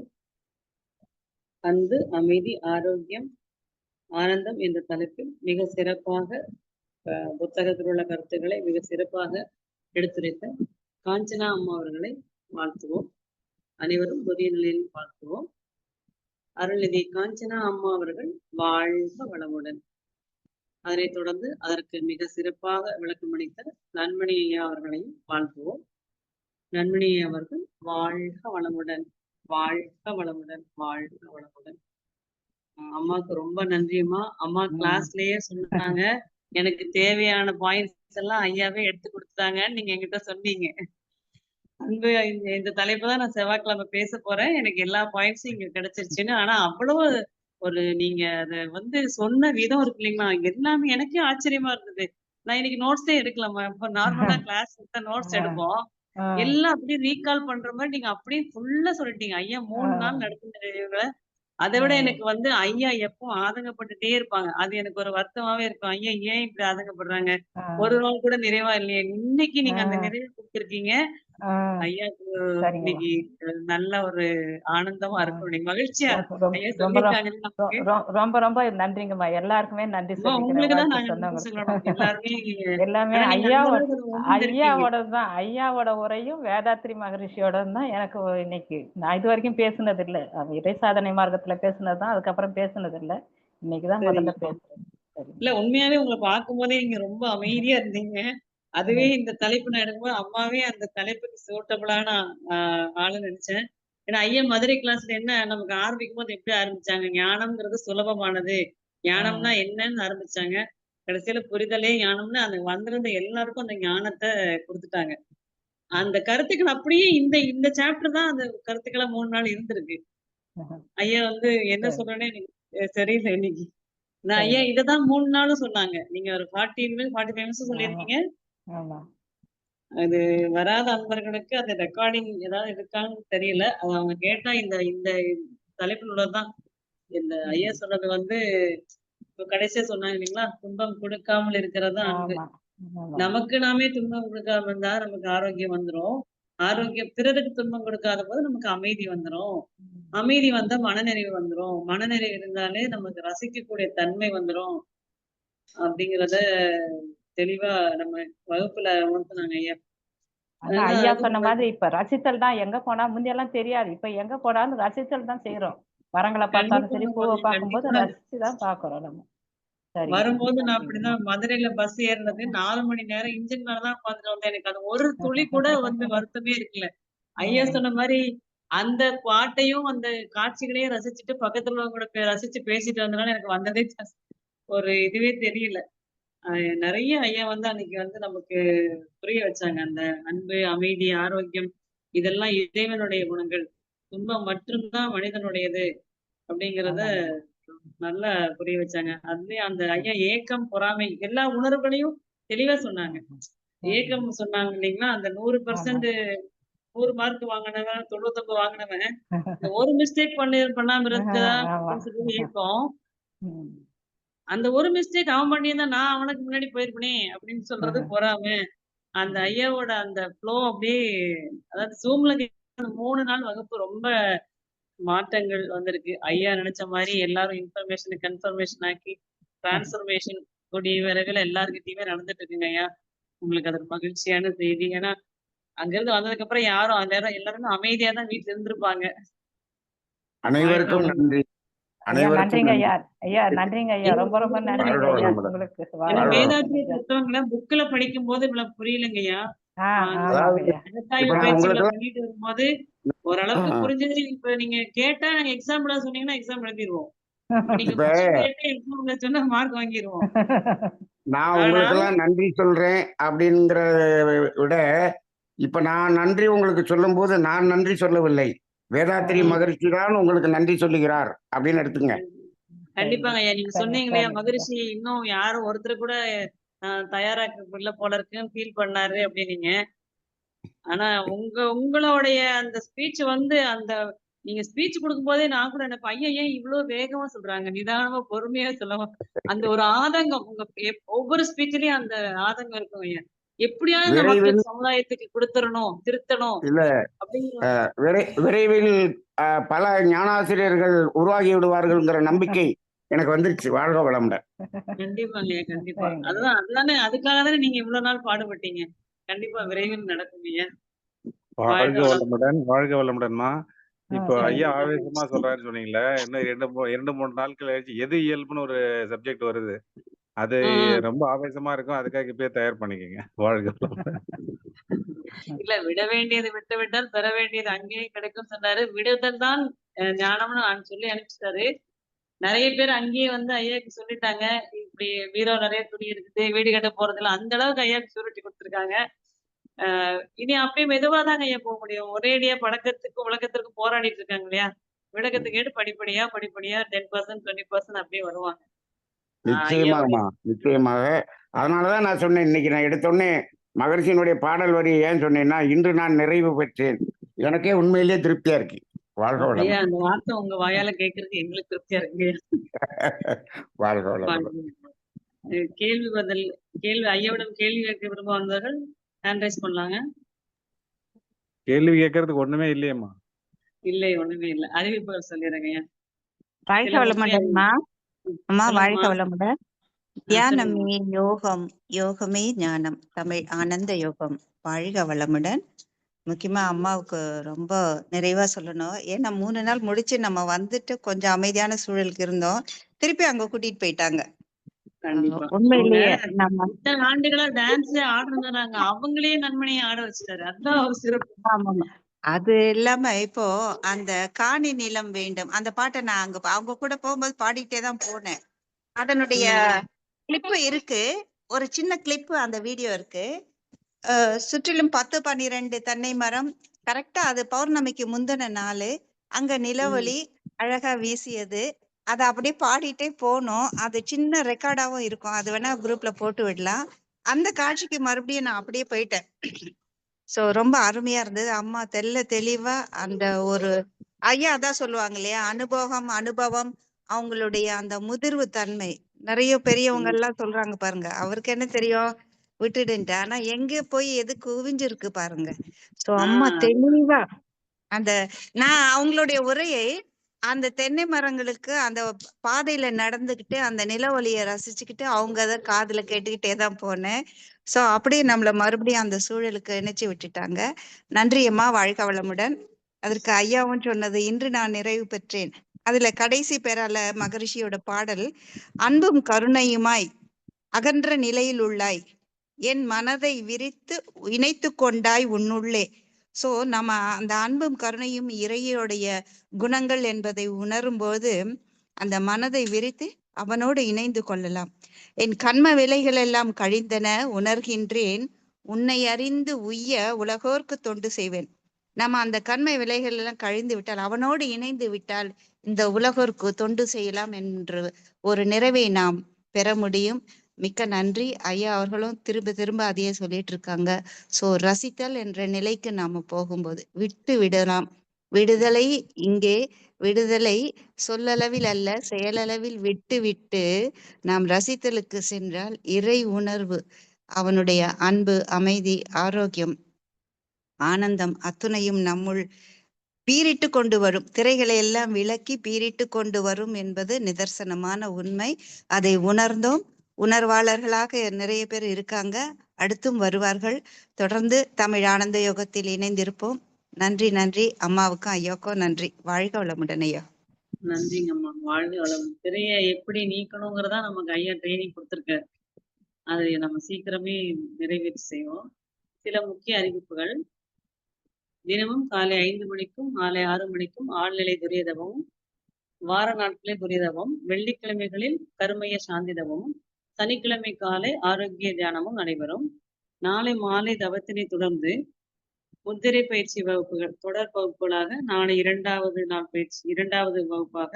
அன்பு, அமைதி, ஆரோக்கியம், ஆனந்தம் என்ற தலைப்பில் மிக சிறப்பாக புத்தகத்தில் உள்ள கருத்துக்களை மிக சிறப்பாக எடுத்துரைத்த காஞ்சனா அம்மா அவர்களை வாழ்த்துவோம். அனைவரும் புதிய நிலையில் வாழ்த்துவோம். அருள்நிதி காஞ்சனா அம்மா அவர்கள் வாழ்க வளமுடன். அதனைத் தொடர்ந்து அதற்கு மிக சிறப்பாக விளக்கமளித்த நன்மணி ஐயா அவர்களையும் வாழ்த்துவோம். நன்மணி ஐயா அவர்கள் வாழ்க வளமுடன், வாழ்க வளமுடன், வாழ்க வளமுடன். அம்மாவுக்கு ரொம்ப நன்றியம்மா. அம்மா கிளாஸ்லயே சொன்னாங்க, எனக்கு தேவையான பாயிண்ட்ஸ் எல்லாம் ஐயாவே எடுத்து கொடுத்தாங்கன்னு நீங்க என்கிட்ட சொன்னீங்க. அன்பு இந்த தலைப்பு தான் நான் செவ்வாய்க்கிழமை பேச போறேன். எனக்கு எல்லா பாயிண்ட்ஸும் இங்க கிடைச்சிருச்சுன்னு. ஆனா அவ்வளவு ஒரு நீங்க அத சொன்ன விதம் இருக்கு இல்லைங்களா? எல்லாமே எனக்கே ஆச்சரியமா இருந்தது. நான் இன்னைக்கு நோட்ஸே எடுக்கலம்மா. இப்ப நார்மலா கிளாஸ் நோட்ஸ் எடுப்போம். எல்லாம் அப்படியே ரீகால் பண்ற மாதிரி நீங்க அப்படியே ஃபுல்லா சொல்லிட்டீங்க. ஐயா 3 நாள் நடத்தின அதை விட எனக்கு ஐயா எப்போ ஆதங்கப்பட்டுட்டே இருப்பாங்க. அது எனக்கு ஒரு வருத்தமாவே இருக்கும். ஐயா ஏன் இப்படி ஆதங்கப்படுறாங்க? ஒரு நாள் கூட நிறைவா இல்லையே. இன்னைக்கு நீங்க அந்த நிறைவு கொடுத்திருக்கீங்க. ஐயாக்கு இன்னைக்கு நல்ல ஒரு ஆனந்தமா இருக்கும். இன்னைக்கு மகிழ்ச்சியா ஐயா சொல்லியிருக்காங்க நமக்கு. ரொம்ப ரொம்ப நன்றிங்கம்மா. எல்லாருக்குமே நன்றி சொல்லிக்கிறேன். உங்களுக்கு தான் நாங்க நன்றி சொல்லணும். எல்லாருமே எல்லாமே ஏன்னா நீங்க அந்த அளவுக்கு உணர்ந்திருக்கீங்க. ஐயாவோட உரையும் வேதாத்ரி மகரிஷியோட தான் எனக்கு இன்னைக்கு. நான் இது வரைக்கும் பேசுனது இல்ல. இறை சாதனை மார்க்கத்துல பேசுனதுதான். அதுக்கப்புறம் பேசுனது இல்ல. இன்னைக்குதான் முதல்ல பேசுறேன். இல்ல உண்மையாவே உங்களை பார்க்கும் போதே நீங்க ரொம்ப அமைதியா இருந்தீங்க. அதுவே இந்த தலைப்பு நான் எடுக்கும்போது அம்மாவே அந்த தலைப்புக்கு சூட்டபிளான ஆளுன்னு நினைச்சேன். ஏன்னா ஐயா மதுரை கிளாஸ்ல என்ன நமக்கு ஆரம்பிக்கும் போது எப்படி ஆரம்பிச்சாங்க? ஞானம்ங்கிறது சுலபமானது. ஞானம்னா என்னன்னு ஆரம்பிச்சாங்க. கடைசியில புரிதலே ஞானம்னு அந்த வந்திருந்த எல்லாருக்கும் அந்த ஞானத்தை கொடுத்துட்டாங்க. அந்த கருத்துக்கள் அப்படியே இந்த இந்த சாப்டர் தான் அந்த கருத்துக்களை 3 நாள் இருந்திருக்கு. ஐயா என்ன சொல்றேன்னு எனக்கு தெரியல இன்னைக்கு. நான் ஐயா இததான் 3 நாளும் சொன்னாங்க. நீங்க ஒரு 45 நிமிஷம் சொல்லியிருக்கீங்க. அது வராத அன்பர்களுக்கு அந்த ரெக்கார்டிங் ஏதாவது இருக்கான்னு தெரியல. அது அவங்க கேட்டா இந்த இந்த தலைப்பில் உள்ளதுதான். இந்த ஐயா சொன்னது இப்ப கடைசியா சொன்னாங்க இல்லைங்களா? துன்பம் கொடுக்காமல் இருக்கிறது அன்பு. நமக்கு நாமே துன்பம் கொடுக்காம இருந்தா நமக்கு ஆரோக்கியம் வந்துரும். ஆரோக்கியம் பிறருக்கு துன்பம் கொடுக்காத போது நமக்கு அமைதி வந்துரும். அமைதி வந்தா மனநிறைவு வந்துரும். மனநிறைவு இருந்தாலே நமக்கு ரசிக்கக்கூடிய தன்மை வந்துரும். அப்படிங்கிறத தெளிவா நம்ம வகுப்புல உணர்த்தினாங்க ஐயா. ஐயா சொன்ன மாதிரி இப்ப ரசித்தல் தான். எங்க போனா முந்தையெல்லாம் தெரியாது. இப்ப எங்க போனாலும் ரசித்தல் தான் செய்யறோம். மரங்களை பார்த்தாலும் சரி, பூவை பார்க்கும்போது ரசிச்சுதான் பாக்குறோம் நம்ம. வரும்போது நான் அப்படிதான் மதுரையில பஸ் ஏறினது 4 மணி நேரம் இன்ஜின் மேலதான் உட்காந்துட்டு வந்தேன். எனக்கு அது ஒரு துளி கூட வருத்தமே இருக்குல்ல. ஐயா சொன்ன மாதிரி அந்த பாட்டையும் அந்த காட்சிகளையும் ரசிச்சுட்டு பக்கத்துல உள்ளவங்களுக்கு ரசிச்சு பேசிட்டு வந்தனால எனக்கு வந்ததே ஒரு இதுவே தெரியல. நிறைய ஐயா அன்னைக்கு நமக்கு புரிய வச்சாங்க. அந்த அன்பு, அமைதி, ஆரோக்கியம் இதெல்லாம் இறைவனுடைய குணங்கள். துன்பம் மட்டும்தான் மனிதனுடையது அப்படிங்கிறத நல்லா புரிய வச்சாங்க. அதுலயும் அந்த ஐயா ஏக்கம், பொறாமை எல்லா உணர்வுகளையும் தெளிவா சொன்னாங்க. ஏக்கம் சொன்னாங்க இல்லைங்களா? அந்த 100% 100 மார்க் வாங்கினவன் 99 வாங்கினவன் இந்த ஒரு மிஸ்டேக் பண்ணாம இருந்ததா ஏக்கம். அந்த ஒரு மிஸ்டேக் அவன் பண்ணியிருந்தா நான் அவனுக்கு முன்னாடி போயிருப்பனே அப்படின்னு சொல்றது பொறாம. அந்த ஐயாவோட அந்த ஃப்ளோ அப்படியே அதாவது ஜூம்ல 3 நாள் வகுப்பு ரொம்ப மாற்றங்கள் வந்திருக்கு. ஐயா நினைச்ச மாதிரி எல்லாரும் இன்ஃபர்மேஷன் கன்ஃபர்மேஷன் ஆக்கி டிரான்ஸ்பர்மேஷன் கூடிய விரைவில் எல்லாருக்கிட்டையுமே நடந்துட்டு இருக்குங்க ஐயா. உங்களுக்கு அது மகிழ்ச்சியான செய்தி. ஏன்னா அங்கிருந்து வந்ததுக்கு அப்புறம் யாரும் அந்த நேரம் எல்லாருமே அமைதியா தான் வீட்டுல இருந்திருப்பாங்க. அனைவருக்கும் நன்றி. நன்றிங்க ஐயா. ஐயா நன்றிங்க ஐயா. ரொம்ப ரொம்ப நன்றிங்க ஐயா உங்களுக்கு. வேதாத்திரிய புத்தகங்களை புக்ல படிக்கும் போது இவ்வளவு புரியலங்க ஐயா. பண்ணிட்டு வரும்போது ஓரளவுக்கு புரிஞ்சது. இப்ப நீங்க கேட்டா நாங்க எக்ஸாம்பிளா சொன்னீங்கன்னா எக்ஸாம் எழுதிருவோம். எக்ஸாம்ல சொன்னா மார்க் வாங்கிடுவோம். நான் உங்களுக்கு எல்லாம் நன்றி சொல்றேன் அப்படிங்கறத விட இப்ப நான் நன்றி உங்களுக்கு சொல்லும் போது நான் நன்றி சொல்லவில்லை. வேதாத்திரி மகரிஷி தான் உங்களுக்கு நன்றி சொல்லுகிறார் அப்படின்னு எடுத்துங்க. கண்டிப்பாங்க ஐயா. நீங்க சொன்னீங்க இல்லையா மகரிஷி இன்னும் யாரும் ஒருத்தர் கூட தயாராக்க போல இருக்குன்னு ஃபீல் பண்ணாரு அப்படின்னீங்க. ஆனா உங்களுடைய அந்த ஸ்பீச் அந்த நீங்க ஸ்பீச் கொடுக்கும் போதே நான் கூட நினைப்பேன் ஐயா ஏன் இவ்வளவு வேகமா சொல்றாங்க, நிதானமா பொறுமையா சொல்லவும். அந்த ஒரு ஆதங்கம் உங்க ஒவ்வொரு ஸ்பீச்லயும் அந்த ஆதங்கம் இருக்கும் ஐயா. எப்படியாவது மக்கள் சமுதாயத்துக்கு கொடுத்துடணும், திருத்தணும். இல்ல விரைவில் பல ஞானாசிரியர்கள் உருவாகி விடுவார்கள்ங்கிற நம்பிக்கை எனக்கு வந்துருச்சு. வாழ்க வளமுடன். கண்டிப்பாங்க, கண்டிப்பா. சரிங்க. அதுதான் அதுதானே அதுக்காக தானே நீங்க இவ்வளவு நாள் பாடுபட்டீங்க. கண்டிப்பா விரைவில் நடக்குங்க. வாழ்க வாழ்க வளம். வளமுடன், வாழ்க வளமுடன்மா. இப்போ சரிங்க. ஐயா ஆவேசமா சொல்றாருன்னு சொன்னீங்கல்ல, இன்னும் 2 3 நாட்கள் கழிச்சு எது இயல்புன்னு ஒரு சப்ஜெக்ட் வருது. அது ஆ, ஆ. ரொம்ப ஆவேசமா இருக்கும். அதுக்காக இப்பயே தயார் பண்ணிக்கங்க. வாழ்க வளமுடன். இல்ல விட வேண்டியது விட்டு விட்டால் பெற வேண்டியது அங்கேயே கிடைக்கும் சொன்னாரு. விடுதல் தான் ஞானம்னு சொல்லி அனுப்பிச்சிட்டாரு. நெறைய பேர் அங்கேயே வந்து ஐயாக்கு சொல்லிட்டாங்க. இப்படி பீரோ நெறைய துணி இருக்குது. வீடு கட்ட போறதில்ல. அந்த அளவுக்கு ஐயாக்கு ஷூரிட்டி குடுத்துருக்காங்க. இனி அப்படியே மெதுவா தாங்க ஐயா போ முடியும். ஒரேடியா பழக்கத்துக்கும், விளக்கத்திற்கும் போராடிட்டு இருக்காங்க இல்லையா? விளக்கத்த கேட்டு படிப்படியா, படிப்படியா 10% 20% அப்படியே வருவாங்க. ஐயாவுடைய நிச்சயமாகம்மா. நிச்சயமாக. அதனால தான் நான் சொன்னேன், இன்னைக்கு நான் எடுத்தோனே மகரிஷியினுடைய பாடல் வரி ஏன் சொன்னேன்னா, இன்று நான் நிறைவு பெற்றேன். எனக்கே உண்மையிலேயே திருப்தியா இருக்கு. வாழ்க ஐயா வளமுடன். அந்த வார்த்தை உங்க வாயால கேட்கறதுக்கு எங்களுக்கு திருப்தியா இருக்குங்க. வாழ்க வளமுடன். கேள்வி பதில் ஐயாவிடம் கேள்வி கேட்க விரும்ப வந்தவர்கள் ஹேண்ட் ரைஸ் பண்ணலாங்க. கேள்வி கேட்கறதுக்கு ஒண்ணுமே இல்லையேம்மா. இல்லை ஒண்ணுமே இல்ல. அறிவிப்புகள் சொல்லிடுறேங்க ஐயா. வாழ்க சில முக்கிய வளமுடன்மா. அம்மா வாழ்க சொல்லுங்கம்மா. வளமுடன். சொல்லுங்கம்மா. தியானமே யோகம், யோகமே ஞானம், தமிழ் ஆனந்த யோகம். வாழ்க வளமுடன். முக்கியமா அம்மாவுக்கு ரொம்ப நிறைவா சொல்லணும். ஏன்னா 3 நாள் முடிச்சு நம்ம வந்துட்டு கொஞ்சம் அமைதியான சூழலுக்கு இருந்தோம். திருப்பி அங்க கூட்டிட்டு போயிட்டாங்க. கண்டிப்பா. அவங்க உண்மையிலேயே நம்ம இத்தனை ஆண்டுகளா டான்ஸ் ஆடுறாங்க. அவங்களே நன்மணியை ஆட வச்சுட்டாரு. அதுதான் ஒரு சிறப்பு. ஆமாமா. அது இல்லாம இப்போ அந்த காணி நிலம் வேண்டும் அந்த பாட்டை நான் அவங்க கூட போகும்போது பாடிட்டே தான் போனேன். அதனுடைய கிளிப்பு இருக்கு. ஒரு சின்ன கிளிப்பு அந்த வீடியோ இருக்கு. சுற்றிலும் 10 12 தென்னை மரம். கரெக்டா அது பௌர்ணமிக்கு முந்தின நாள் அங்க நிலவொளி அழகா வீசியது. அதை அப்படியே பாடிட்டே போனோம். அது சின்ன ரெக்கார்டாவும் இருக்கும். அது வேணா குரூப்ல போட்டு விடலாம். அந்த காட்சிக்கு மறுபடியும் நான் அப்படியே போயிட்டேன். சோ ரொம்ப அருமையா இருந்தது. அம்மா தெளிவா அந்த ஒரு ஐயா அதான் சொல்லுவாங்க இல்லையா, அனுபவம் அவங்களுடைய அந்த முதிர்வு தன்மை. நிறைய பெரியவங்க எல்லாம் சொல்றாங்க பாருங்க, அவருக்கு என்ன தெரியும் விட்டுடுன்ட்டு. ஆனா எங்க போய் எது குவிஞ்சிருக்கு பாருங்க. சோ அம்மா தெளிவா அந்த நான் அவங்களுடைய உரையை அந்த தென்னை மரங்களுக்கு அந்த பாதையில நடந்துகிட்டு அந்த நில ஒளியை ரசிச்சுக்கிட்டு அவங்க அதை காதுல கேட்டுக்கிட்டே தான் போனேன். சோ அப்படியே நம்மள மறுபடியும் அந்த சூழலுக்கு இணைச்சு விட்டுட்டாங்க. நன்றி அம்மா. வாழ்க வளமுடன். அதற்கு ஐயாவும் சொன்னது இன்று நான் நிறைவு பெற்றேன். அதுல கடைசி பேரால மகரிஷியோட பாடல், அன்பும் கருணையுமாய் அகன்ற நிலையில் உள்ளாய், என் மனதை விரித்து இணைத்து கொண்டாய் உன்னுள்ளே. சோ நம்ம அந்த அன்பும் கருணையும் இறையோடைய குணங்கள் என்பதை உணரும்போது அந்த மனதை விரித்து அவனோடு இணைந்து கொள்ளலாம். என் கண்ம விலைகள் எல்லாம் கழிந்தன உணர்கின்றேன், உன்னை அறிந்து உய்ய உலகோர்க்கு தொண்டு செய்வேன். நம்ம அந்த கண்மை விலைகள் எல்லாம் கழிந்து விட்டால் அவனோடு இணைந்து விட்டால் இந்த உலகோர்க்கு தொண்டு செய்யலாம் என்று ஒரு நிறைவை நாம் பெற முடியும். மிக்க நன்றி. ஐயா அவர்களும் திரும்ப திரும்ப அதையே சொல்லிட்டு இருக்காங்க. சோ ரசித்தல் என்ற நிலைக்கு நாம போகும்போது விட்டு விடலாம். விடுதலை இங்கே விடுதலை சொல்லளவில் அல்ல செயலளவில் விட்டு விட்டு நாம் ரசித்தலுக்கு சென்றால் இறை உணர்வு, அவனுடைய அன்பு, அமைதி, ஆரோக்கியம், ஆனந்தம் அத்துணையும் நம்முள் பீரிட்டு கொண்டு வரும். திரைகளை எல்லாம் விலக்கி பீரிட்டு கொண்டு வரும் என்பது நிதர்சனமான உண்மை. அதை உணர்ந்தோம். உணர்வாளர்களாக நிறைய பேர் இருக்காங்க, அடுத்தும் வருவார்கள். தொடர்ந்து தமிழ் ஆனந்த யோகத்தில் இணைந்திருப்போம். நன்றி நன்றி. அம்மாவுக்கும் ஐயாவுக்கும் நன்றி. வாழ்க வளமுடன் ஐயா. நன்றிங்கம்மா. வாழ்க வளம். திரையை எப்படி நீக்கணுங்கிறதா நமக்கு ஐயா ட்ரைனிங் கொடுத்துருக்காரு. அதை நம்ம சீக்கிரமே நிறைவேற்றி செய்வோம். சில முக்கிய அறிவிப்புகள். தினமும் காலை 5 மணிக்கும் மாலை 6 மணிக்கும் ஆழ்நிலை துரியதவமும், வார நாட்களில் துரியதவம், வெள்ளிக்கிழமைகளில் கருமைய சாந்தி தவமும், சனிக்கிழமை காலை ஆரோக்கிய தியானமும் நடைபெறும். நாளை மாலை தவத்தினை தொடர்ந்து முத்திரை பயிற்சி வகுப்புகள் தொடர் வகுப்புகளாக நாளை 2வது வகுப்பாக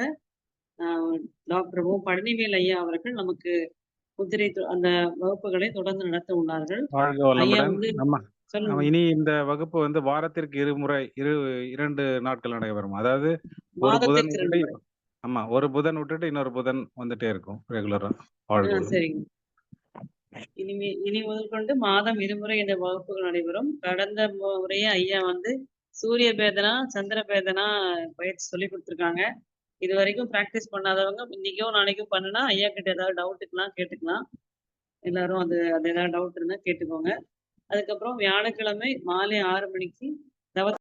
டாக்டர் ஓ பழனிவேல் ஐயா அவர்கள் நமக்கு அந்த வகுப்புகளை தொடர்ந்து நடத்த உள்ளார்கள். வாழ்க ஐயா வளமுடன். வந்து நம்ம சொல்லுங்க. இனி இந்த வகுப்பு வாரத்திற்கு 2 நாட்கள் நடைபெறும். அதாவது ஒரு புதன் மாதத்திற்கு 2 விட்டுட்டு முறை. ஆமா, ஒரு புதன் விட்டுட்டு இன்னொரு புதன் வந்துட்டே இருக்கும் ரெகுலரா. வாழ்க வளமுடன். சரிங்க. இனி முதல் கொண்டு மாதம் 2 முறை இந்த வகுப்புகள் நடைபெறும். கடந்த முறையே ஐயா வந்து சூரிய பேதனா, சந்திர பேதனா பயிற்சி சொல்லி கொடுத்துருக்காங்க. இது வரைக்கும் ப்ராக்டிஸ் பண்ணாதவங்க இன்னைக்கோ நாளைக்கும் பண்ணுனா ஐயா கிட்ட ஏதாவது டவுட்டுக்கலாம் கேட்டுக்கலாம். எல்லாரும் அது அது ஏதாவது டவுட் இருந்தா கேட்டுக்கோங்க. அதுக்கப்புறம் வியாழக்கிழமை மாலை 6 மணிக்கு